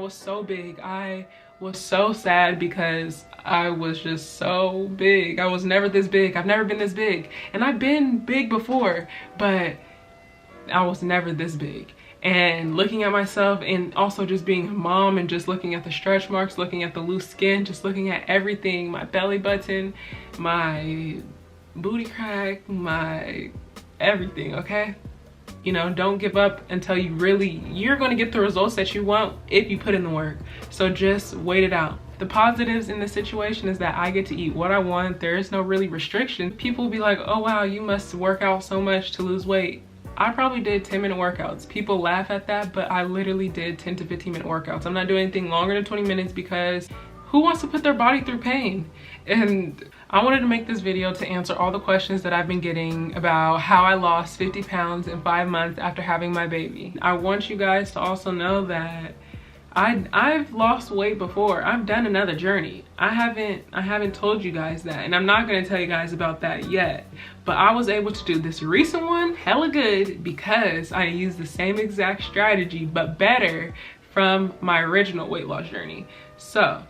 was so big. I was so sad because I was just so big. I was never this big. I've never been this big. And I've been big before, but I was never this big. And looking at myself and also just being a mom and just looking at the stretch marks, looking at the loose skin, just looking at everything, my belly button, my booty crack, my everything, okay? You know, don't give up until you're gonna get the results that you want if you put in the work. So just wait it out. The positives in this situation is that I get to eat what I want. There is no really restriction. People will be like, oh wow, you must work out so much to lose weight. I probably did 10-minute workouts. People laugh at that, but I literally did 10 to 15-minute workouts. I'm not doing anything longer than 20 minutes because who wants to put their body through pain? And I wanted to make this video to answer all the questions that I've been getting about how I lost 50 pounds in 5 months after having my baby. I want you guys to also know that I've lost weight before. I've done another journey. I haven't told you guys that, and I'm not gonna tell you guys about that yet. But I was able to do this recent one hella good because I used the same exact strategy, but better from my original weight loss journey. So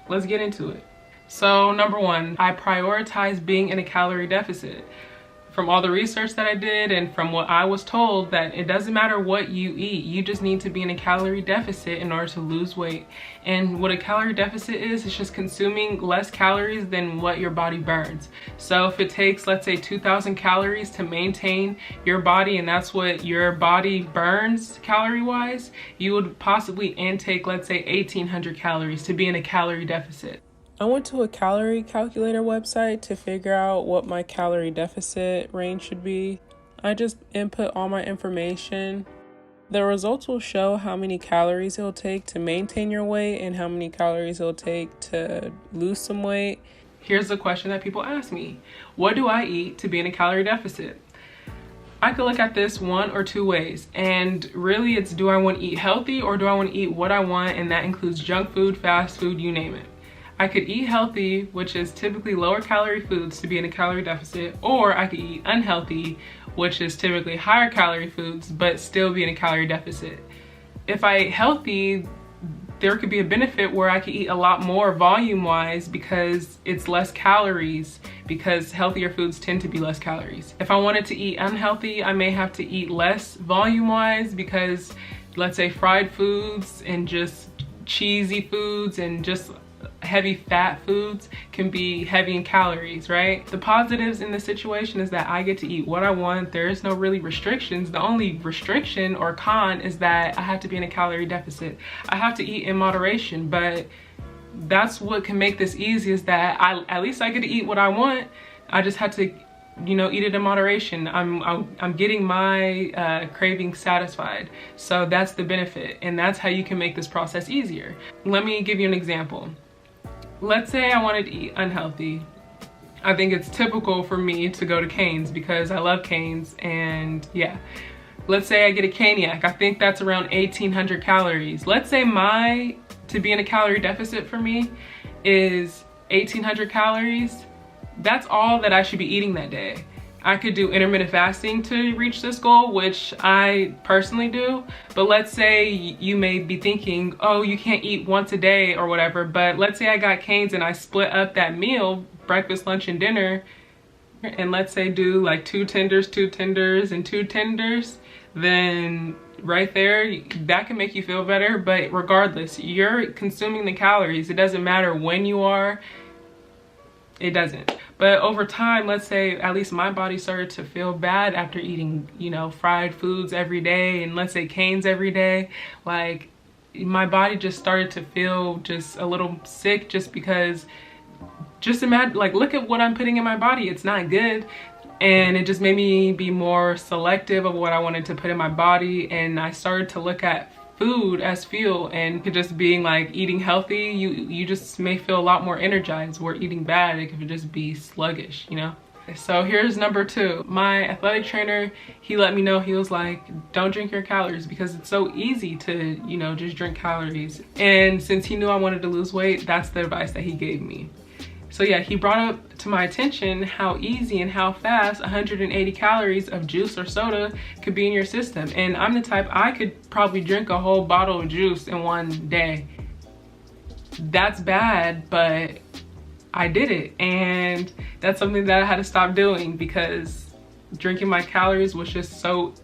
let's get into it. So number one, I prioritize being in a calorie deficit. From all the research that I did and from what I was told, that it doesn't matter what you eat, you just need to be in a calorie deficit in order to lose weight. And what a calorie deficit is, it's just consuming less calories than what your body burns. So if it takes, let's say 2,000 calories to maintain your body, and that's what your body burns calorie wise, you would possibly intake, let's say 1,800 calories to be in a calorie deficit. I went to a calorie calculator website to figure out what my calorie deficit range should be. I just input all my information. The results will show how many calories it'll take to maintain your weight and how many calories it'll take to lose some weight. Here's the question that people ask me. What do I eat to be in a calorie deficit? I could look at this one or two ways, and really it's, do I want to eat healthy or do I want to eat what I want? And that includes junk food, fast food, you name it. I could eat healthy, which is typically lower calorie foods, to be in a calorie deficit, or I could eat unhealthy, which is typically higher calorie foods, but still be in a calorie deficit. If I ate healthy, there could be a benefit where I could eat a lot more volume-wise because it's less calories, because healthier foods tend to be less calories. If I wanted to eat unhealthy, I may have to eat less volume-wise because, let's say, fried foods and just cheesy foods and just heavy fat foods can be heavy in calories, right? The positives in this situation is that I get to eat what I want. There is no really restrictions. The only restriction or con is that I have to be in a calorie deficit. I have to eat in moderation, but that's what can make this easy, is that at least I get to eat what I want. I just have to, you know, eat it in moderation. I'm getting my cravings satisfied. So that's the benefit, and that's how you can make this process easier. Let me give you an example. Let's say I wanted to eat unhealthy. I think it's typical for me to go to Cane's because I love Cane's, and yeah. Let's say I get a Caniac. I think that's around 1,800 calories. Let's say to be in a calorie deficit for me is 1,800 calories. That's all that I should be eating that day. I could do intermittent fasting to reach this goal, which I personally do. But let's say you may be thinking, oh, you can't eat once a day or whatever. But let's say I got Cane's and I split up that meal, breakfast, lunch, and dinner, and let's say do like 2 tenders, 2 tenders, and 2 tenders, then right there, that can make you feel better. But regardless, you're consuming the calories. It doesn't matter when you are. It doesn't. But over time, let's say at least my body started to feel bad after eating, you know, fried foods every day, and let's say Cane's every day. Like, my body just started to feel just a little sick, just because, just imagine, like, look at what I'm putting in my body. It's not good. And it just made me be more selective of what I wanted to put in my body. And I started to look at food as fuel, and just being like, eating healthy, you just may feel a lot more energized, where eating bad, it could just be sluggish, you know? So here's number 2. My athletic trainer, he let me know, he was like, don't drink your calories, because it's so easy to, you know, just drink calories. And since he knew I wanted to lose weight, that's the advice that he gave me. So yeah, he brought up to my attention how easy and how fast 180 calories of juice or soda could be in your system. And I'm the type, I could probably drink a whole bottle of juice in one day. That's bad, but I did it. And that's something that I had to stop doing because drinking my calories was just so,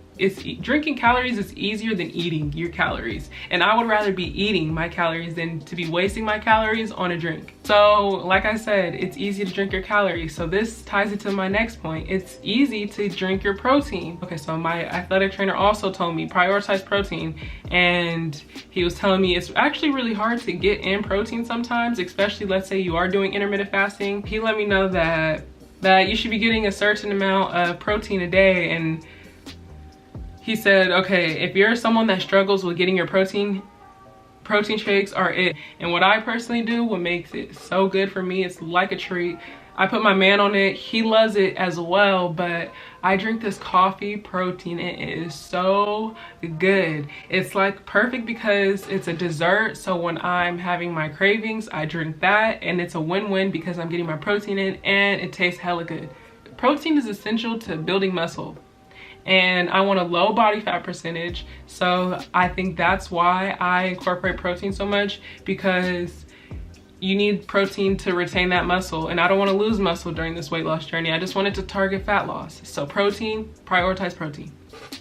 drinking calories is easier than eating your calories. And I would rather be eating my calories than to be wasting my calories on a drink. So like I said, it's easy to drink your calories. So this ties into my next point. It's easy to drink your protein. Okay, so my athletic trainer also told me prioritize protein. And he was telling me it's actually really hard to get in protein sometimes, especially let's say you are doing intermittent fasting. He let me know that you should be getting a certain amount of protein a day. And he said, okay, if you're someone that struggles with getting your protein shakes are it. And what I personally do, what makes it so good for me, it's like a treat. I put my man on it, he loves it as well, but I drink this coffee protein. It is so good. It's like perfect because it's a dessert. So when I'm having my cravings, I drink that, and it's a win-win because I'm getting my protein in and it tastes hella good. Protein is essential to building muscle. And I want a low body fat percentage. So I think that's why I incorporate protein so much, because you need protein to retain that muscle. And I don't want to lose muscle during this weight loss journey. I just wanted to target fat loss. So protein, prioritize protein.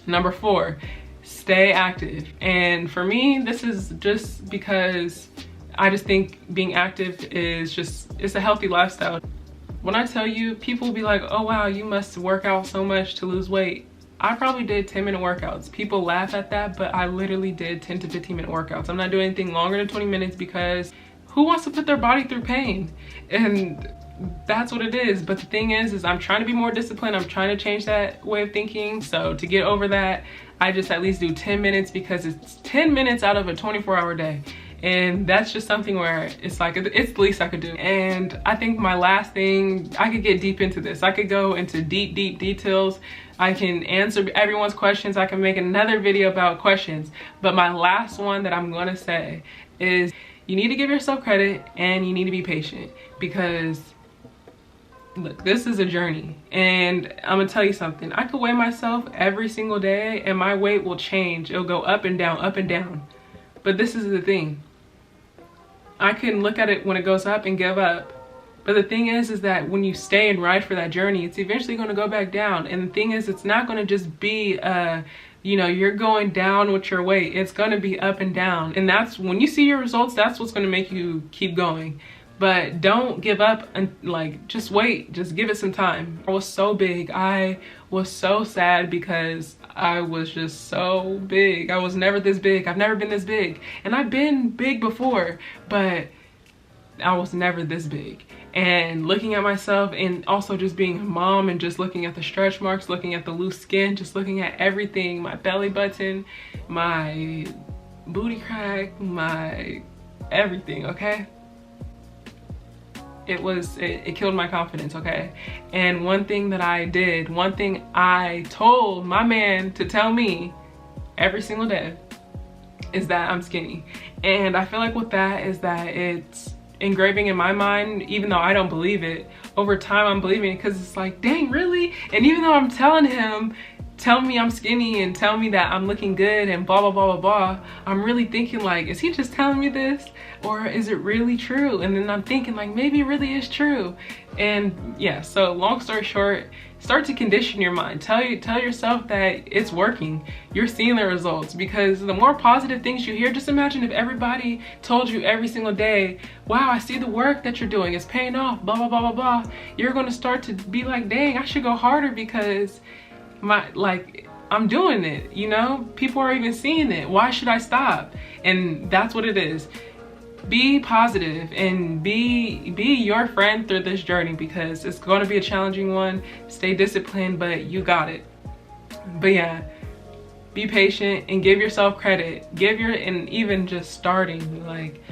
Number 4, stay active. And for me, this is just because I just think being active is just, it's a healthy lifestyle. When I tell you, people will be like, oh wow, you must work out so much to lose weight. I probably did 10-minute workouts. People laugh at that, but I literally did 10 to 15-minute workouts. I'm not doing anything longer than 20 minutes because who wants to put their body through pain? And that's what it is. But the thing is I'm trying to be more disciplined. I'm trying to change that way of thinking. So to get over that, I just at least do 10 minutes because it's 10 minutes out of a 24-hour day. And that's just something where it's like, it's the least I could do. And I think my last thing, I could get deep into this. I could go into deep details. I can answer everyone's questions. I can make another video about questions. But my last one that I'm gonna say is you need to give yourself credit and you need to be patient, because look, this is a journey. And I'm gonna tell you something. I could weigh myself every single day and my weight will change. It'll go up and down, up and down. But this is the thing. I can look at it when it goes up and give up. But the thing is that when you stay and ride for that journey, it's eventually going to go back down. And the thing is, it's not going to just be, you know, you're going down with your weight. It's going to be up and down. And that's when you see your results, that's what's going to make you keep going. But don't give up and like, just wait, just give it some time. I was so big. I was so sad because I was just so big. I was never this big. I've never been this big. And I've been big before, but I was never this big. And looking at myself and also just being a mom and just looking at the stretch marks, looking at the loose skin, just looking at everything, my belly button, my booty crack, my everything, okay? It killed my confidence, okay? And one thing that I did, one thing I told my man to tell me every single day is that I'm skinny. And I feel like with that is that it's engraving in my mind, even though I don't believe it. Over time, I'm believing it because it's like, dang, really? And even though I'm telling him, tell me I'm skinny and tell me that I'm looking good and blah, blah, blah, blah, blah, I'm really thinking like, is he just telling me this? Or is it really true? And then I'm thinking like, maybe it really is true. And yeah, so long story short, start to condition your mind. Tell yourself that it's working. You're seeing the results, because the more positive things you hear, just imagine if everybody told you every single day, wow, I see the work that you're doing, it's paying off, blah, blah, blah, blah, blah. You're gonna start to be like, dang, I should go harder because I'm doing it, you know? People are even seeing it. Why should I stop? And that's what it is. Be positive and be your friend through this journey, because it's going to be a challenging one. Stay disciplined, but you got it. But yeah, be patient and give yourself credit. And even just starting, like,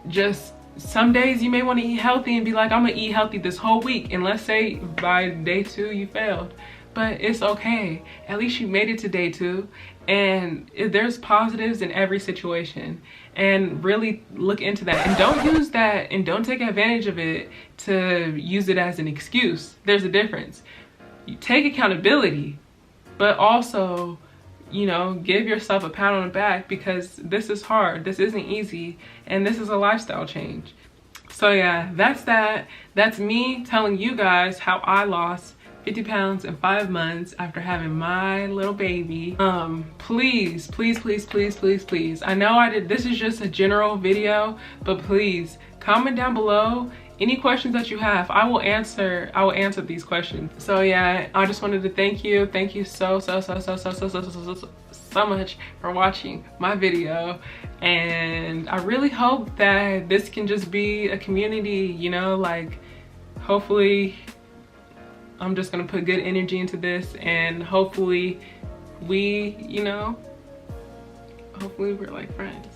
just some days you may want to eat healthy and be like, I'm gonna eat healthy this whole week. And let's say by day 2 you failed. But it's okay. At least you made it to day 2. And there's positives in every situation, and really look into that, and don't use that and don't take advantage of it to use it as an excuse. There's a difference. You take accountability, but also, you know, give yourself a pat on the back, because this is hard, this isn't easy, and this is a lifestyle change. So yeah, that's that. That's me telling you guys how I lost 50 pounds in 5 months after having my little baby. Please, please, please, please, please, please. I know this is just a general video, but please comment down below any questions that you have. I will answer these questions. So yeah, I just wanted to thank you so much for watching my video, and I really hope that this can just be a community, you know, like, hopefully I'm just gonna put good energy into this, and hopefully we, you know, hopefully we're like friends.